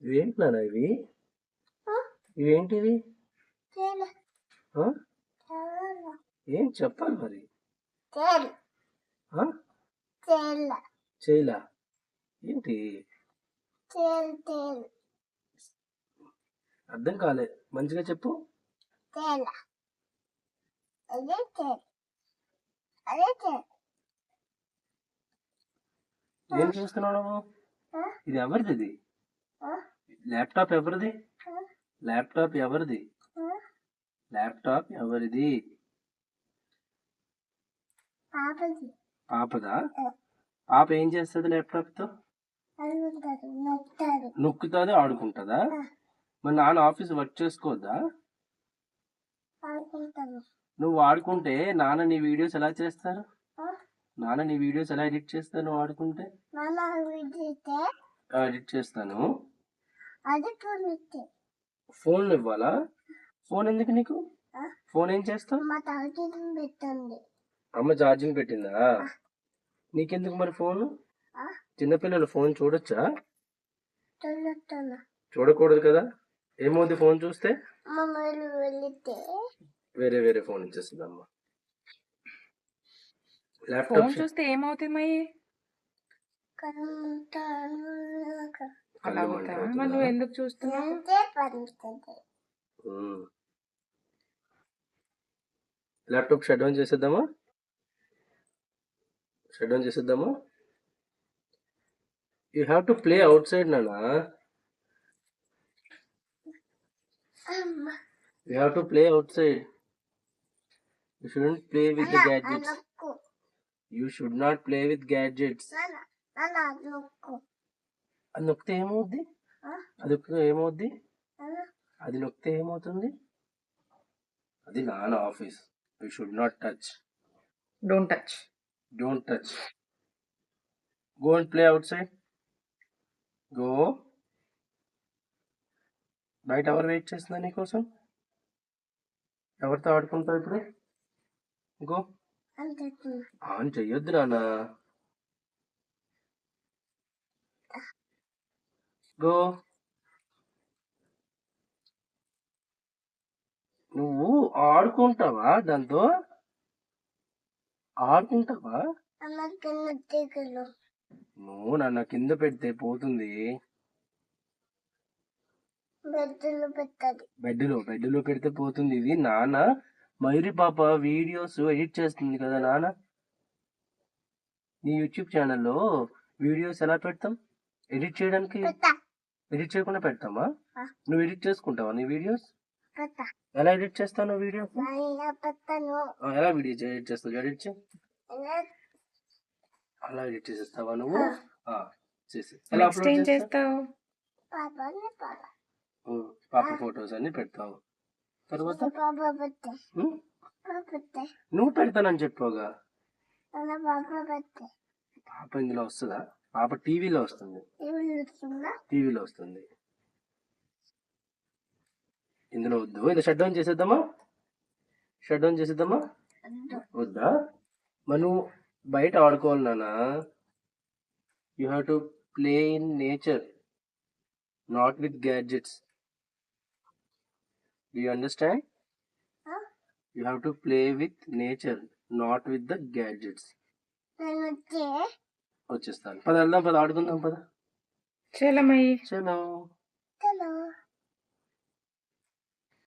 ఇవేంటి నాన్న ఇవి? ఇవేంటివి? ఏం చెప్పాలి మరి? చేయలా ఏంటి? అర్థం కాలే, మంచిగా చెప్పు. ఏం చేస్తున్నావు నువ్వు? ఇది ఎవరిది? ల్యాప్టాప్ ఎవరిది? ల్యాప్టాప్ ఎవరిది? ల్యాప్టాప్ ఎవరిది? పాపదా? పాప ఏం చేస్తుంది ల్యాప్టాప్ తో? నొక్కుతుంది, ఆడుకుంటుందా? మరి నాన్న ఆఫీస్ వర్క్ చేసుకోవద్దా? నువ్వు ఆడుకుంటే నాన్న నీ వీడియోస్ ఎలా చేస్తారు? నాన్న నీ వీడియోస్ ఎలా ఎడిట్ చేస్తారు నువ్వు ఆడుకుంటే? ఎడిట్ చేస్తాను. ఫోన్ ఇవ్వాలా? ఫోన్ ఎందుకు నీకు? ఫోన్ ఏం చేస్తావు? అమ్మ ఛార్జింగ్ పెట్టిందా? నీకెందుకు మరి ఫోను? చిన్నపిల్లలు ఫోన్ చూడొచ్చా? చూడకూడదు కదా. ఏమవుతుంది ఫోన్ చూస్తే? వేరే వేరే ఫోన్ ఇచ్చేస్తుంది అమ్మ. ల్యాప్టాప్ చూస్తే ఏమవుతుంది? నువ్వు ఎందుకు చూస్తున్నావు? ల్యాప్టాప్ షట్ డౌన్ చేసేద్దామా? షట్ డౌన్ చేసేద్దామా? You have to play outside నానా. You have to play outside. You shouldn't play with the gadgets. You should not play with gadgets. అది నొక్కితే ఏమవుద్ది? అది నొక్కితే ఏమవుతుంది? అది నాన్న office. You should not touch. Don't touch. Don't touch. Go and play outside. Go. బయట ఎవరు వెయిట్ చేస్తున్నా నీకోసం? ఎవరితో ఆడుకుంటావు ఇప్పుడు? గో. ఆన్ చెయ్యొద్దు నాన్న. గో. నువ్వు ఆడుకుంటావా దాంతో? ఆడుకుంటావా? నువ్వు నన్ను కింద పెడితే పోతుంది. బెడ్లో పెడితే పోతుంది. ఇది నాన్న మయూరి పాప వీడియోస్ ఎడిట్ చేస్తుంది కదా నాన్న. నీ యూట్యూబ్ ఛానల్లో వీడియోస్ ఎలా పెడతాం? ఎడిట్ చేయడానికి ఎడిట్ చేయకుండా పెడతామా? నువ్వు ఎడిట్ చేసుకుంటావా నీ వీడియోస్? ఎలా ఎడిట్ చేస్తావు నువ్వు వీడియోస్? ఎలా వీడియో ఎడిట్ చేస్తావు? ఎడిట్ చేయి. అలా ఎడిట్ చేసేస్తావా నువ్వు? చేసి ఎలా అప్లోడ్ చేస్తావు? పాప ఫొటోస్ అన్ని పెడతావు. తర్వాత నువ్వు పెడతానని చెప్పావుగా. పాప ఇందులో వస్తుందా? పాప టీవీలో వస్తుంది. ఇందులో వద్దు. ఇది షట్ డౌన్ చేసేద్దామా? వద్దా? మనం బయట ఆడుకోవాలి నాన్న. You have to play in nature, not with gadgets. Do you understand? You have to play with nature, not with the gadgets. వచ్చేస్తాను. పద వెళ్దాం, పద ఆడుకుందాం, పద. చలో.